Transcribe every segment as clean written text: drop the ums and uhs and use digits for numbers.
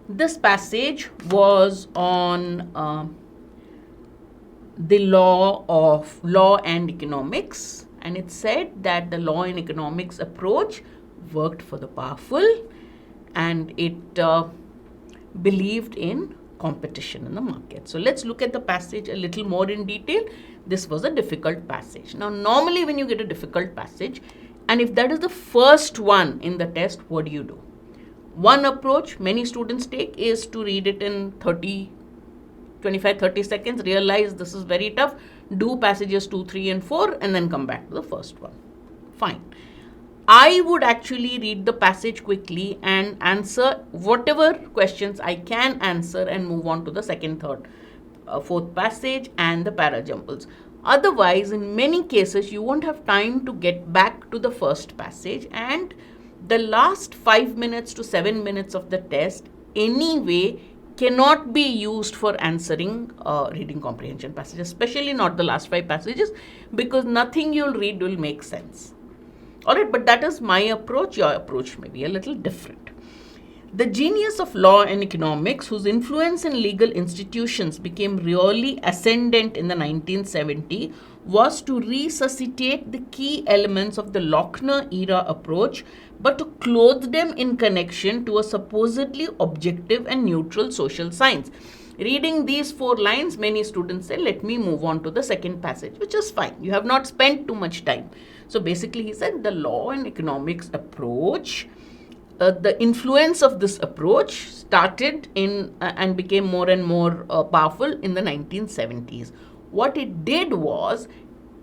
This passage was on the law and economics, and it said that the law and economics approach worked for the powerful, and it believed in competition in the market. So let's look at the passage a little more in detail. This was a difficult passage. Now, normally when you get a difficult passage, and if that is the first one in the test, what do? One approach many students take is to read it in 25-30 seconds, realize this is very tough, do passages 2, 3 and 4 and then come back to the first one. Fine. I would actually read the passage quickly and answer whatever questions I can answer and move on to the second, third, fourth passage and the para-jumbles. Otherwise, in many cases, you won't have time to get back to the first passage, and the last 5 minutes to 7 minutes of the test anyway cannot be used for answering reading comprehension passages, especially not the last 5 passages, because nothing you'll read will make sense. Alright, but that is my approach. Your approach may be a little different. The genius of law and economics, whose influence in legal institutions became really ascendant in the 1970s, was to resuscitate the key elements of the Lochner era approach, but to clothe them in connection to a supposedly objective and neutral social science. Reading these 4 lines, many students say, let me move on to the second passage, which is fine. You have not spent too much time. So basically, he said the law and economics approach, the influence of this approach started in and became more and more powerful in the 1970s. What it did was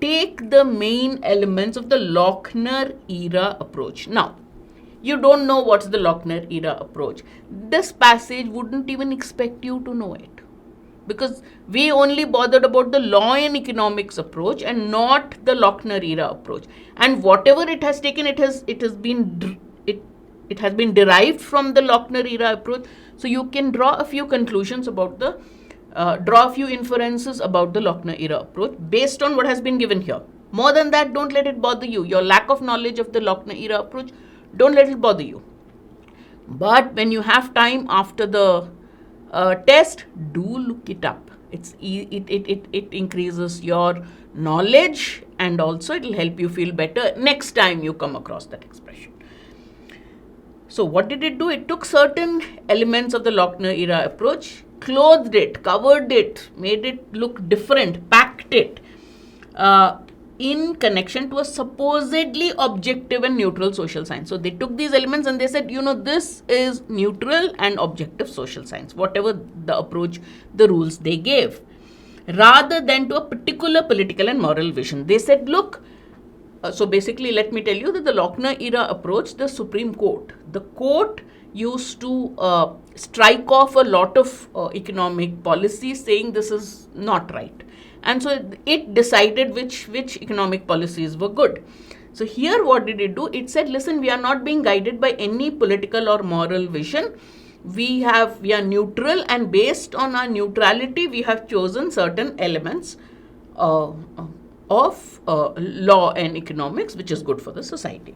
take the main elements of the Lochner era approach. Now, you don't know what's the Lochner era approach. This passage wouldn't even expect you to know it, because we only bothered about the law and economics approach and not the Lochner era approach. And whatever it has taken, it has been derived from the Lochner era approach. So you can draw a few conclusions about draw a few inferences about the Lochner era approach based on what has been given here. More than that, don't let it bother you. Your lack of knowledge of the Lochner era approach, don't let it bother you. But when you have time after the test, do look it up. It increases your knowledge, and also it will help you feel better next time you come across that expression. So what did it do? It took certain elements of the Lochner era approach, clothed it, covered it, made it look different, packed it in connection to a supposedly objective and neutral social science. So they took these elements and they said, this is neutral and objective social science, whatever the approach, the rules they gave, rather than to a particular political and moral vision. They said, look, so basically, let me tell you that the Lochner era approach, the Supreme Court, the court used to strike off a lot of economic policies saying this is not right. And so it decided which economic policies were good. So here what did it do? It said, listen, we are not being guided by any political or moral vision. We are neutral, and based on our neutrality, we have chosen certain elements of law and economics, which is good for the society.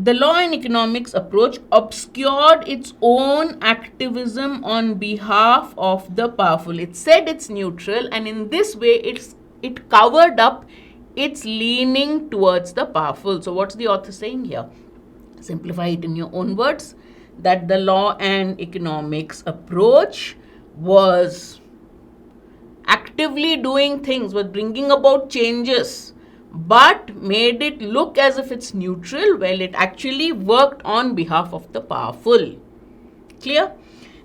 The law and economics approach obscured its own activism on behalf of the powerful. It said it's neutral, and in this way it covered up its leaning towards the powerful. So what's the author saying here? Simplify it in your own words, that the law and economics approach was actively doing things, was bringing about changes, but made it look as if it's neutral, while it actually worked on behalf of the powerful. Clear?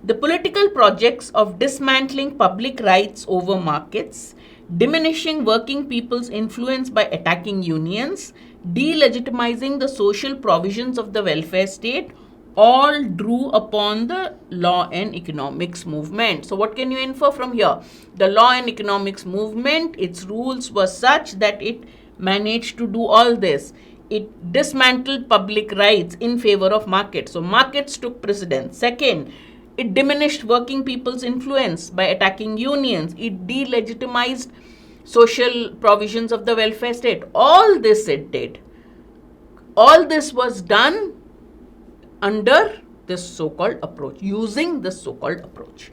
The political projects of dismantling public rights over markets, diminishing working people's influence by attacking unions, delegitimizing the social provisions of the welfare state, all drew upon the law and economics movement. So what can you infer from here? The law and economics movement, its rules were such that it managed to do all this. It dismantled public rights in favor of markets. So markets took precedence. Second, it diminished working people's influence by attacking unions. It delegitimized social provisions of the welfare state. All this it did. All this was done under this so-called approach, using this so-called approach.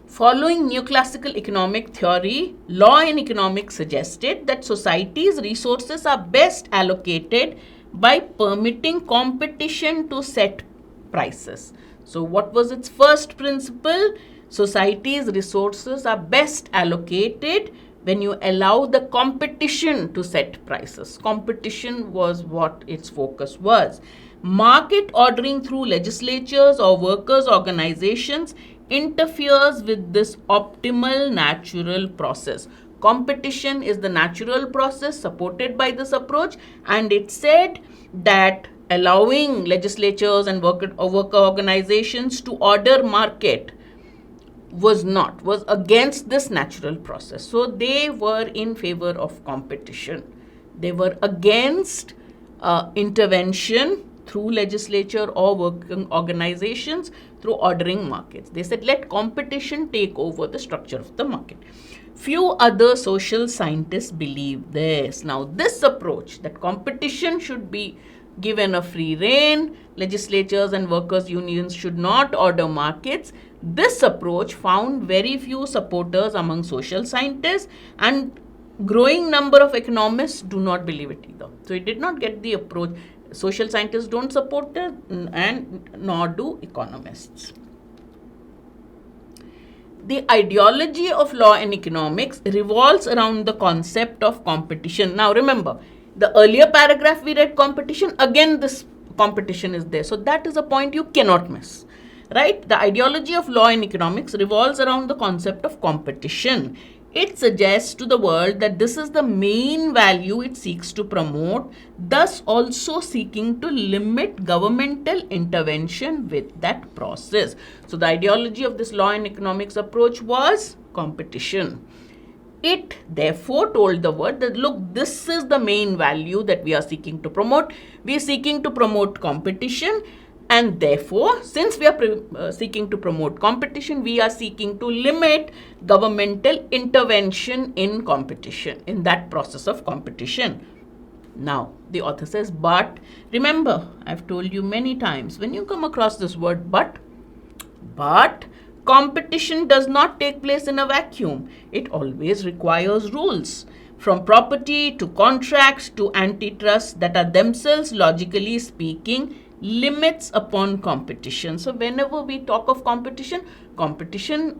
Following neoclassical economic theory, law and economics suggested that society's resources are best allocated by permitting competition to set prices. So what was its first principle? Society's resources are best allocated when you allow the competition to set prices. Competition was what its focus was. Market ordering through legislatures or workers' organizations interferes with this optimal natural process. Competition is the natural process supported by this approach, and it said that allowing legislatures and worker organizations to order market was against this natural process. So they were in favor of competition. They were against intervention through legislature or working organizations through ordering markets. They said, let competition take over the structure of the market. Few other social scientists believe this. Now, this approach that competition should be given a free rein, legislatures and workers' unions should not order markets, this approach found very few supporters among social scientists, and growing number of economists do not believe it either. So it did not get the approach. Social scientists don't support it, and nor do economists. The ideology of law and economics revolves around the concept of competition. Now remember, the earlier paragraph we read competition, again this competition is there. So that is a point you cannot miss, right? The ideology of law and economics revolves around the concept of competition. It suggests to the world that this is the main value it seeks to promote, thus also seeking to limit governmental intervention with that process. So the ideology of this law and economics approach was competition. It therefore told the world that, look, this is the main value that we are seeking to promote. We are seeking to promote competition, and therefore, since we are seeking to promote competition, we are seeking to limit governmental intervention in competition, in that process of competition. Now, the author says, but remember, I've told you many times, when you come across this word but competition does not take place in a vacuum. It always requires rules, from property to contracts to antitrust, that are themselves, logically speaking, limits upon competition. So whenever we talk of competition, competition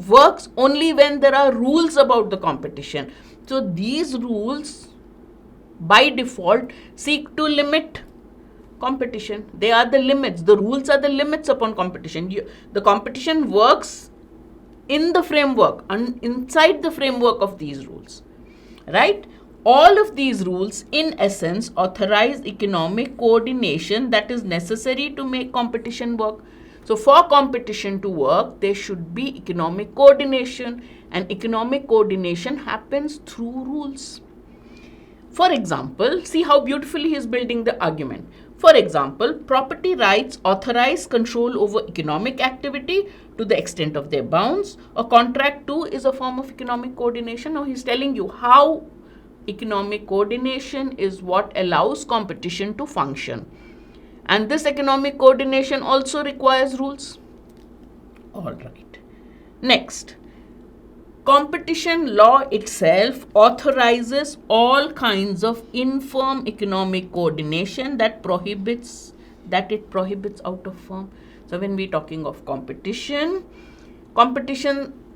works only when there are rules about the competition. So these rules by default seek to limit competition. They are the limits. The rules are the limits upon competition. The competition works in the framework, inside the framework of these rules, right? All of these rules, in essence, authorize economic coordination that is necessary to make competition work. So for competition to work, there should be economic coordination, and economic coordination happens through rules. For example, see how beautifully he is building the argument. For example, property rights authorize control over economic activity to the extent of their bounds. A contract too is a form of economic coordination. Now he's telling you how economic coordination is what allows competition to function. And this economic coordination also requires rules. All right. Next, competition law itself authorizes all kinds of infirm economic coordination that it prohibits out of firm. So when we're talking of competition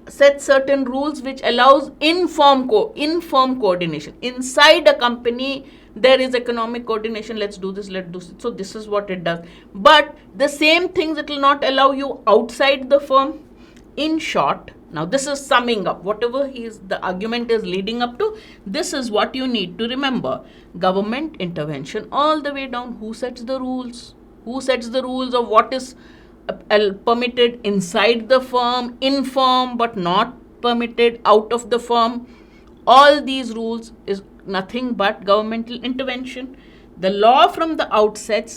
sets certain rules which allows infirm coordination. Inside a company, there is economic coordination. Let's do this. So this is what it does. But the same things it will not allow you outside the firm. In short, now this is summing up whatever the argument is leading up to. This is what you need to remember. Government intervention all the way down. Who sets the rules? Who sets the rules of what is permitted inside the firm, in firm, but not permitted out of the firm? All these rules is nothing but governmental intervention. The law from the outset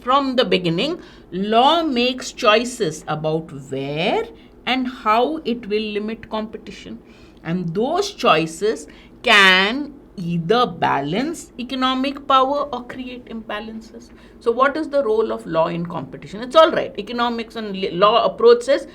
from the beginning, law makes choices about where and how it will limit competition. And those choices can either balance economic power or create imbalances. So what is the role of law in competition? It's all right. Economics and law approach says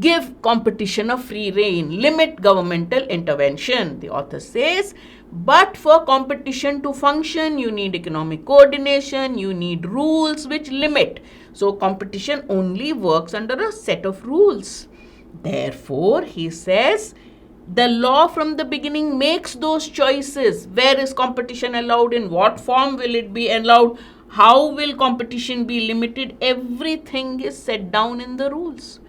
give competition a free rein, limit governmental intervention. The author says, but for competition to function, you need economic coordination, you need rules which limit. So competition only works under a set of rules. Therefore, he says, the law from the beginning makes those choices. Where is competition allowed? In what form will it be allowed? How will competition be limited? Everything is set down in the rules.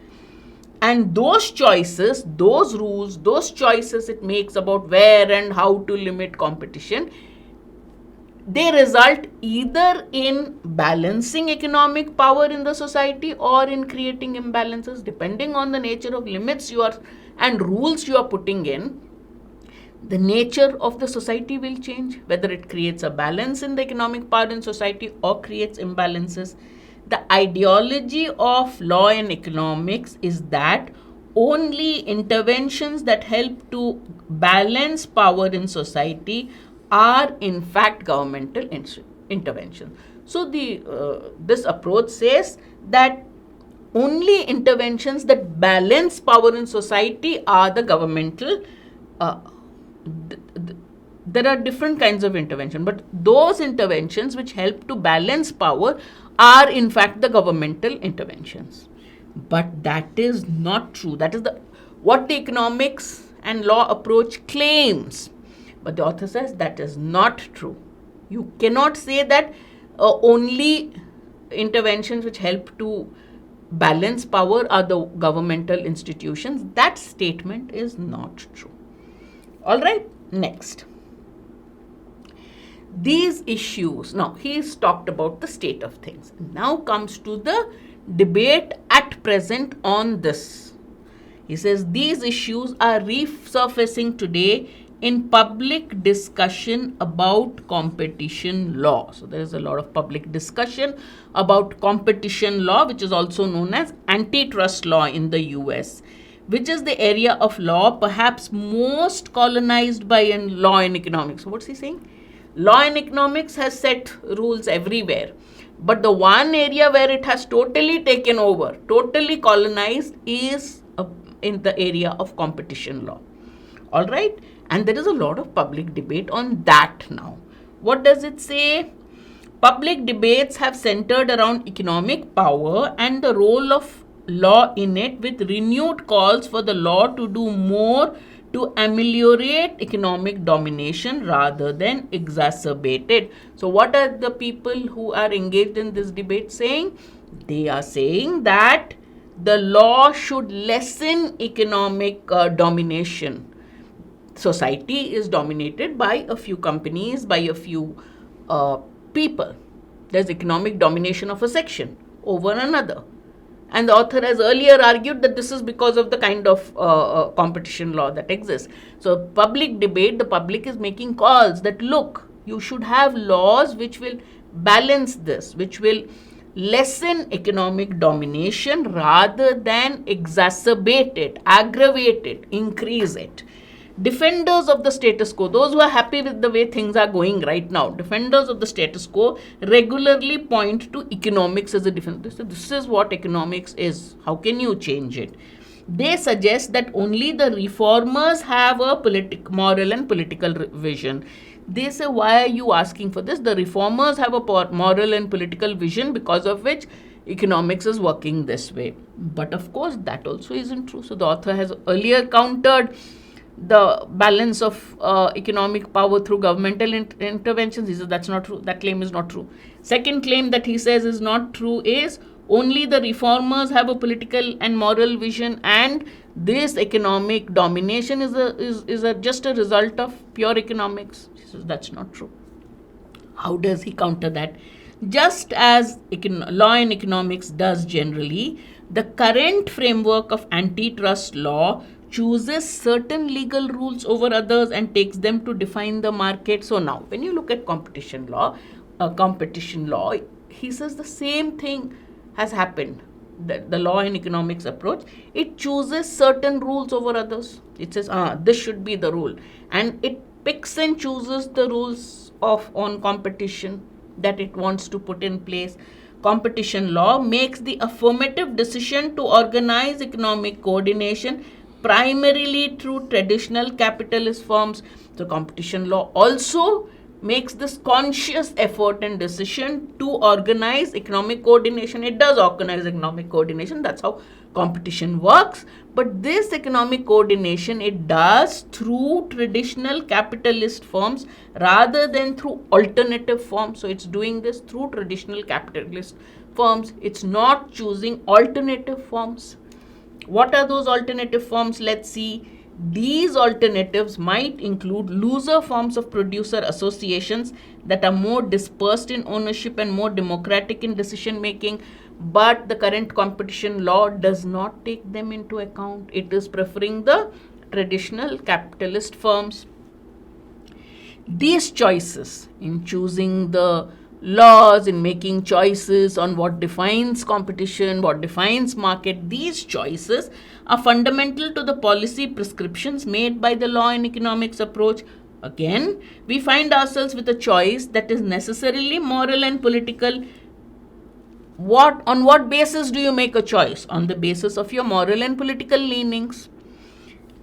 And those choices, those rules, those choices it makes about where and how to limit competition, they result either in balancing economic power in the society or in creating imbalances. Depending on the nature of limits you are and rules you are putting in, the nature of the society will change, whether it creates a balance in the economic power in society or creates imbalances. The ideology of law and economics is that only interventions that help to balance power in society are in fact governmental interventions. So this approach says that only interventions that balance power in society are the governmental. There are different kinds of intervention, but those interventions which help to balance power are in fact the governmental interventions. But that is not true. That is what the economics and law approach claims. But the author says that is not true. You cannot say that only interventions which help to balance power are the governmental institutions. That statement is not true. All right, next. These issues, now he's talked about the state of things. Now comes to the debate at present on this. He says these issues are resurfacing today in public discussion about competition law. So there is a lot of public discussion about competition law, which is also known as antitrust law in the US, which is the area of law perhaps most colonized by law and economics. So what's he saying? Law and economics has set rules everywhere. But the one area where it has totally taken over, totally colonized, is in the area of competition law. All right? And there is a lot of public debate on that now. What does it say? Public debates have centered around economic power and the role of law in it, with renewed calls for the law to do more to ameliorate economic domination rather than exacerbate it. So what are the people who are engaged in this debate saying? They are saying that the law should lessen economic domination. Society is dominated by a few companies, by a few people. There's economic domination of a section over another. And the author has earlier argued that this is because of the kind of competition law that exists. So public debate, the public is making calls that, look, you should have laws which will balance this, which will lessen economic domination rather than exacerbate it, aggravate it, increase it. Defenders of the status quo, those who are happy with the way things are going right now, defenders of the status quo regularly point to economics as a defense. They say, this is what economics is. How can you change it? They suggest that only the reformers have a moral and political vision. They say, why are you asking for this? The reformers have a moral and political vision because of which economics is working this way. But of course, that also isn't true. So the author has earlier countered the balance of economic power through governmental interventions. He says that's not true. That claim is not true. Second claim that he says is not true is only the reformers have a political and moral vision, and this economic domination is just a result of pure economics. He says that's not true. How does he counter that? Just as law and economics does generally, the current framework of antitrust law chooses certain legal rules over others and takes them to define the market. So now, when you look at competition law, he says the same thing has happened. The law and economics approach, it chooses certain rules over others. It says, this should be the rule. And it picks and chooses the rules on competition that it wants to put in place. Competition law makes the affirmative decision to organize economic coordination primarily through traditional capitalist firms. So competition law also makes this conscious effort and decision to organize economic coordination. It does organize economic coordination. That's how competition works. But this economic coordination, it does through traditional capitalist firms rather than through alternative firms. So it's doing this through traditional capitalist firms. It's not choosing alternative firms. What are those alternative firms? Let's see. These alternatives might include looser forms of producer associations that are more dispersed in ownership and more democratic in decision making, but the current competition law does not take them into account. It is preferring the traditional capitalist firms. These choices in choosing the laws, in making choices on what defines competition, what defines market, these choices are fundamental to the policy prescriptions made by the law and economics approach. Again, we find ourselves with a choice that is necessarily moral and political. On what basis do you make a choice? On the basis of your moral and political leanings.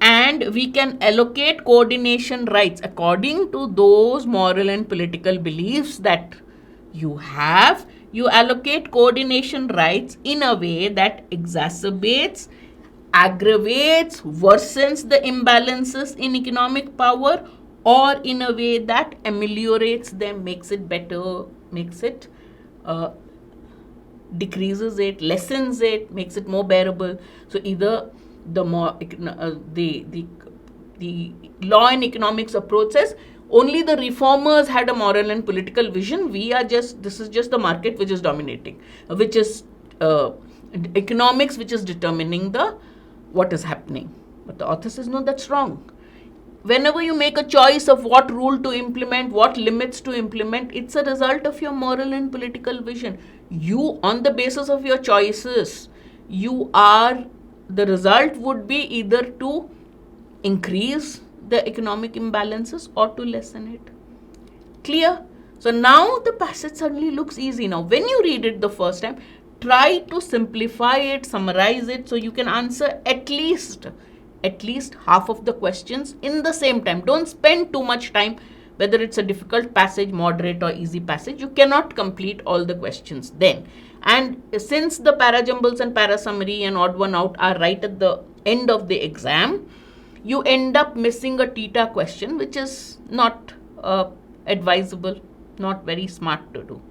And we can allocate coordination rights according to those moral and political beliefs that you have. You allocate coordination rights in a way that exacerbates, aggravates, worsens the imbalances in economic power, or in a way that ameliorates them, makes it better, makes it decreases it, lessens it, makes it more bearable. So either the law and economics approach says only the reformers had a moral and political vision. This is just the market which is dominating, which is economics which is determining what is happening. But the author says, no, that's wrong. Whenever you make a choice of what rule to implement, what limits to implement, it's a result of your moral and political vision. You, on the basis of your choices, the result would be either to increase the economic imbalances or to lessen it. Clear? So now the passage suddenly looks easy. Now when you read it the first time, try to simplify it, summarize it, so you can answer at least half of the questions in the same time. Don't spend too much time, whether it's a difficult passage, moderate or easy passage. You cannot complete all the questions then. And since the parajumbles and parasummary and odd one out are right at the end of the exam, you end up missing a theta question, which is not advisable, not very smart to do.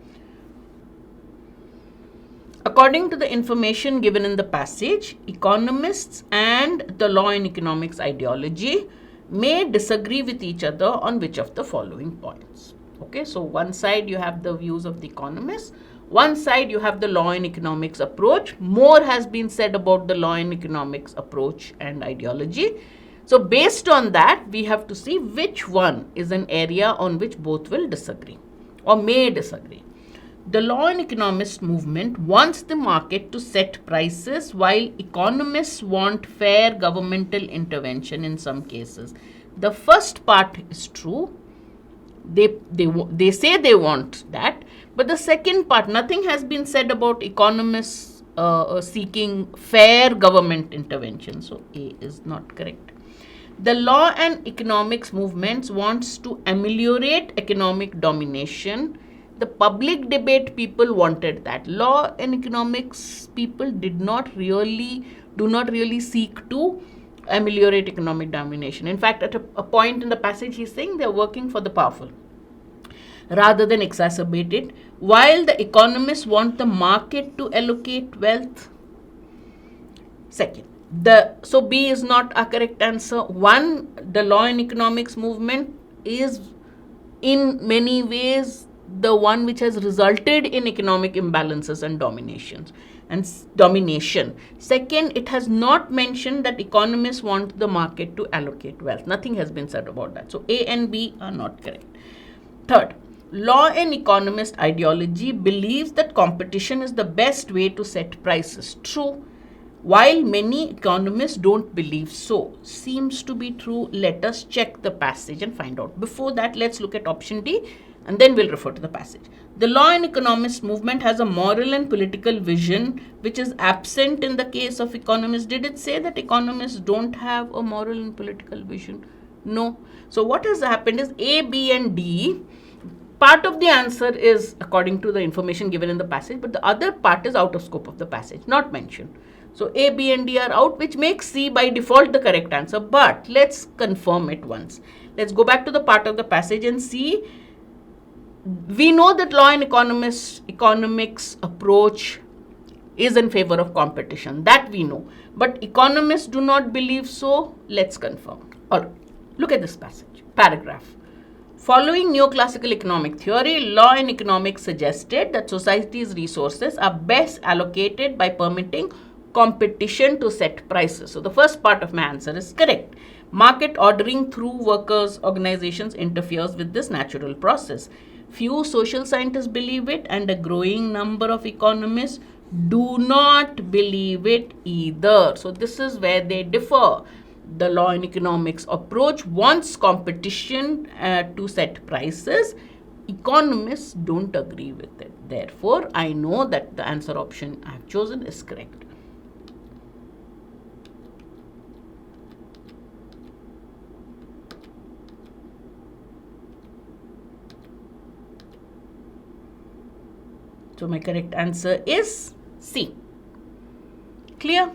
According to the information given in the passage, economists and the law and economics ideology may disagree with each other on which of the following points. Okay, so one side you have the views of the economists, one side you have the law and economics approach. More has been said about the law and economics approach and ideology. So based on that, we have to see which one is an area on which both will disagree or may disagree. The law and economist movement wants the market to set prices, while economists want fair governmental intervention in some cases. The first part is true. They say they want that, but the second part, nothing has been said about economists seeking fair government intervention. So A is not correct. The law and economics movements wants to ameliorate economic domination. The public debate people wanted that. Law and economics people do not really seek to ameliorate economic domination. In fact, at a point in the passage, he's saying they're working for the powerful rather than exacerbate it, while the economists want the market to allocate wealth. Second, so B is not a correct answer. One, the law and economics movement is in many ways the one which has resulted in economic imbalances and domination. Second, it has not mentioned that economists want the market to allocate wealth. Nothing has been said about that. So A and B are not correct. Third, law and economist ideology believes that competition is the best way to set prices. True. while many economists don't believe so. Seems to be true. Let us check the passage and find out. Before that, let's look at option D and then we'll refer to the passage. The law and economist movement has a moral and political vision which is absent in the case of economists. Did it say that economists don't have a moral and political vision? No. So what has happened is A, B and D, part of the answer is according to the information given in the passage, but the other part is out of scope of the passage, not mentioned. So A, B and D are out, which makes C by default the correct answer, but let's confirm it once. Let's go back to the part of the passage and see. We know that law and economics approach is in favor of competition. That we know. But economists do not believe so. Let's confirm. Alright, look at this passage. Paragraph. Following neoclassical economic theory, law and economics suggested that society's resources are best allocated by permitting competition to set prices. So the first part of my answer is correct. Market ordering through workers' organizations interferes with this natural process. Few social scientists believe it, and a growing number of economists do not believe it either. So this is where they differ. The law and economics approach wants competition to set prices. Economists don't agree with it. Therefore, I know that the answer option I have chosen is correct. So my correct answer is C. Clear?